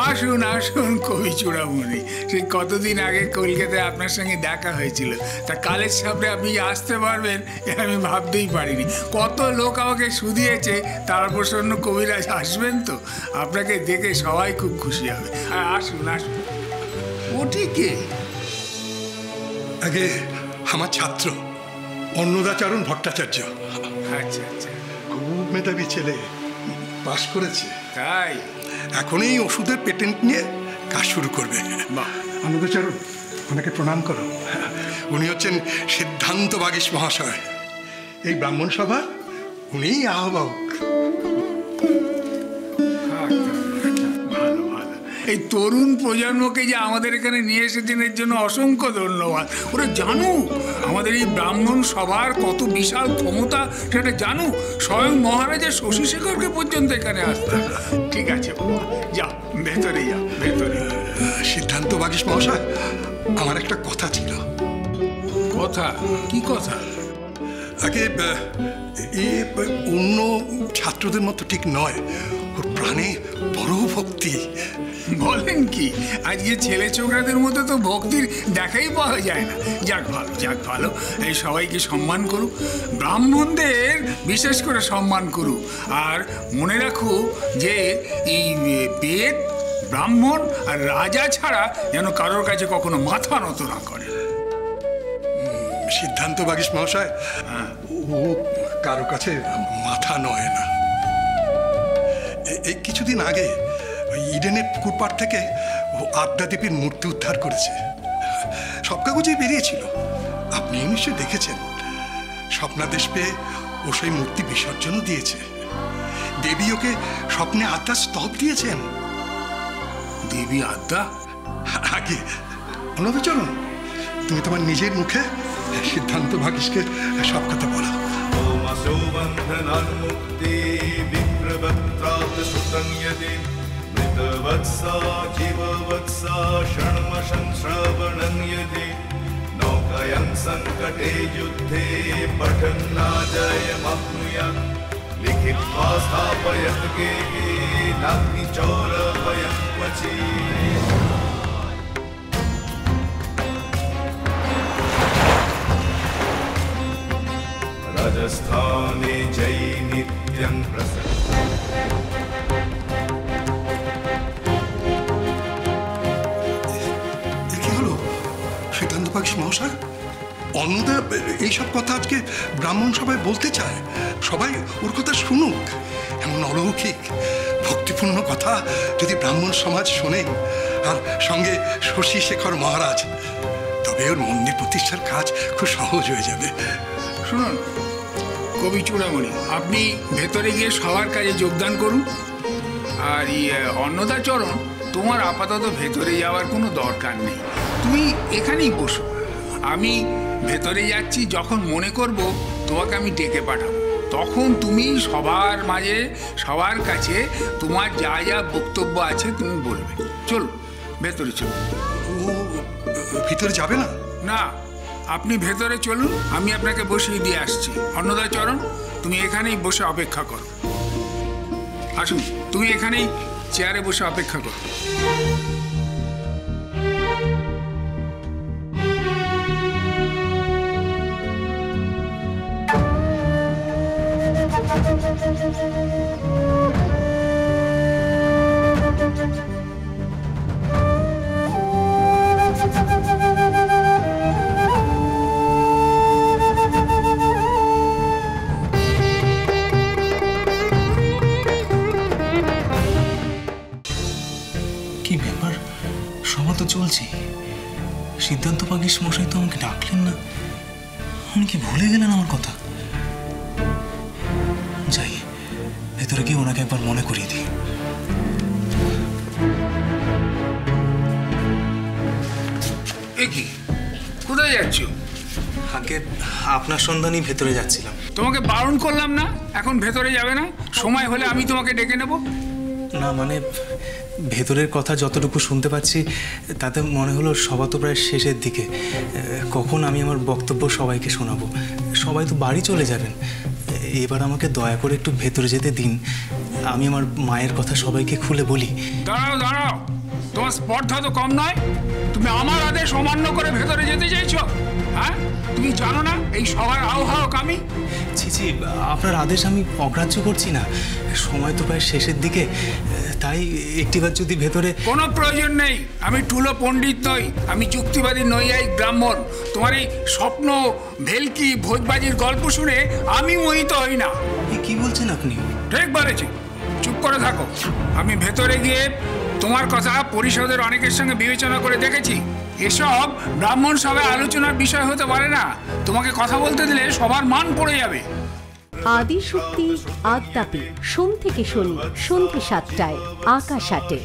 আসুন আসুন কবি চূড়ামণি, সেই কতদিন আগে কলকাতায় আপনার সঙ্গে দেখা হয়েছিল, তা কালের সামনে আপনি আসতে পারবেন আমি ভাবতেই পারিনি। কত লোক আমাকে শুধিয়েছে তারাপ্রসন্ন কবিরাজ আসবেন, তো আপনাকে দেখে সবাই খুব খুশি হবে। আসুন আসুন। ওটি কে? আগে আমার ছাত্র অন্নদাচরণ ভট্টাচার্য। আচ্ছা আচ্ছা, খুব মেধাবী ছেলে, পাশ করেছে। তাই? এখন এই ওষুধের পেটেন্ট নিয়ে কাজ শুরু করবে। অন্নদাচরণ, ওনাকে প্রণাম করো। উনি হচ্ছেন সিদ্ধান্ত বাগীশ মহাশয়, এই ব্রাহ্মণ সভার উনিই আহ্বায়ক। এই তরুণ প্রজন্মকে যে আমাদের এখানে নিয়ে এসেছেন এর জন্য অসংখ্য ধন্যবাদ। ওরা জানুক আমাদের এই ব্রাহ্মণ সভার কত বিশাল ক্ষমতা, সেটা জানুক। স্বয়ং মহারাজা শশীশেখরকে পর্যন্ত এখানে আসতে। ঠিক আছে বাবা, যাও ভেতরে, যাও ভেতরে। সিদ্ধান্ত বাগীশ মহাশয়, আমার একটা কথা ছিল। কথা? কি কথা? আগে এ অন্য ছাত্রদের মতো ঠিক নয়, ওর প্রাণে বড় ভক্তি। বলেন কি? আজকে ছেলে ছোকরাদের মধ্যে তো ভক্তির দেখাই পাওয়া যায় না। যাক ভালো, যাক ভালো। এই সবাইকে সম্মান করুক, ব্রাহ্মণদের বিশেষ করে সম্মান করুক। আর মনে রাখো যে এই বেদ, ব্রাহ্মণ আর রাজা ছাড়া যেন কারোর কাছে কখনো মাথা নত না করে। সিদ্ধান্ত বাগীশ মহাশয়, ও কারো কাছে মাথা নয় না। এই কিছুদিন আগে ওই ইডেনের পুকুর পাড় থেকে ও আদ্যাদেবীর মূর্তি উদ্ধার করেছে। সব কাগজেই বেরিয়েছিল, আপনি নিশ্চয়ই দেখেছেন। স্বপ্নাদেশ পেয়ে ও সেই মূর্তি বিসর্জনও দিয়েছে। দেবী ওকে স্বপ্নে আদ্যা স্তব দিয়েছেন। দেবী আদ্যা? আগে অন্নদাচরণ, তুমি তোমার নিজের মুখে সিদ্ধান্ত বাগীশকে সব কথা বলো। वत्सा जीववत्सा षण्मशं श्रवणं यदि नौकायां संकटे युद्धे पठन्नाजयमप्नुयात् लिखित्वा स्थापयत् गेहे नाग्निचौरभयं क्वचि। राजस्थाने जय नित्यं प्रसन्न। সিদ্ধান্ত বাগীশ মহাশয়, অন্নদা এইসব কথা আজকে ব্রাহ্মণ সভায় বলতে চায়। সবাই ওর কথা শুনুক। এমন অলৌকিক ভক্তিপূর্ণ কথা যদি ব্রাহ্মণ সমাজ শোনেন, আর সঙ্গে শশীশেখর মহারাজ, তবে ওর মন্দির প্রতিষ্ঠার কাজ খুব সহজ হয়ে যাবে। শুনুন কবি চূড়ামণি, আপনি ভেতরে গিয়ে সবার কাজে যোগদান করুন। আর অন্নদাচরণ, তোমার আপাতত ভেতরে যাওয়ার কোনো দরকার নেই, তুমি এখানেই বসো। আমি ভেতরে যাচ্ছি, যখন মনে করব তোমাকে আমি ডেকে পাঠাবো, তখন তুমি সবার মাঝে সবার কাছে তোমার যা যা বক্তব্য আছে তুমি বলবে। চলো ভেতরে চলো। ও ভিতরে যাবে না? না, আপনি ভেতরে চলুন, আমি আপনাকে বসিয়ে দিয়ে আসছি। অন্নদাচরণ, তুমি এখানেই বসে অপেক্ষা করো। আসুন, তুমি এখানেই চেয়ারে বসে অপেক্ষা করো। কি ব্যাপার, সভা তো চলছে, সিদ্ধান্ত বাগীশ মশাই তো আমাকে ডাকলেন না। উনি কি ভুলে গেলেন আমার কথা? যাই, ভেতরে গিয়ে ওনাকে একবার মনে করিয়ে দিই। এ কি, কোথায় যাচ্ছ? আগে আপনার সন্ধানই ভেতরে যাচ্ছিলাম। তোমাকে বারণ করলাম না এখন ভেতরে যাবে না? সময় হলে আমি তোমাকে ডেকে নেব। না মানে ভেতরের কথা যতটুকু শুনতে পাচ্ছি তাতে মনে হলো সভা তো প্রায় শেষের দিকে। কখন আমি আমার বক্তব্য সবাইকে শোনাবো? সবাই তো বাড়ি চলে যাবেন। এবার আমাকে দয়া করে একটু ভেতরে যেতে দিন। আমি আমার মায়ের কথা সবাইকে খুলে বলি। দাঁড়াও দাঁড়াও, তোমার স্পর্ধা তো কম নয়। তুমি আমার আদেশ অমান্য করে ভেতরে যেতে চাইছো? হ্যাঁ, তুমি জানো না এই সবার আহ্বায়ক আমি? ছি ছি, আপনার আদেশ আমি অগ্রাহ্য করছি না। সময় তো প্রায় শেষের দিকে, তাই একটিবার যদি ভেতরে। কোনো প্রয়োজন নেই। আমি টুলো পণ্ডিত নই, আমি যুক্তিবাদী নৈয়ায়িক ব্রাহ্মণ। তোমার এই স্বপ্ন ভেলকি ভোজবাজির গল্প শুনে আমি মোহিত হই না। কি বলছেন আপনি? ঠিক বলেছি, চুপ করে থাকো। আমি ভেতরে গিয়ে তোমার কথা পরিষদের অনেকের সঙ্গে বিবেচনা করে দেখেছি। এসব ব্রাহ্মণ সভায় আলোচনার বিষয় হতে পারে না। তোমাকে কথা বলতে দিলে সবার মান পড়ে যাবে। আদিশক্তি আদ্যাপি সোম থেকে শনি সন্ধ্যে 7টায় আকাশ 8-এ।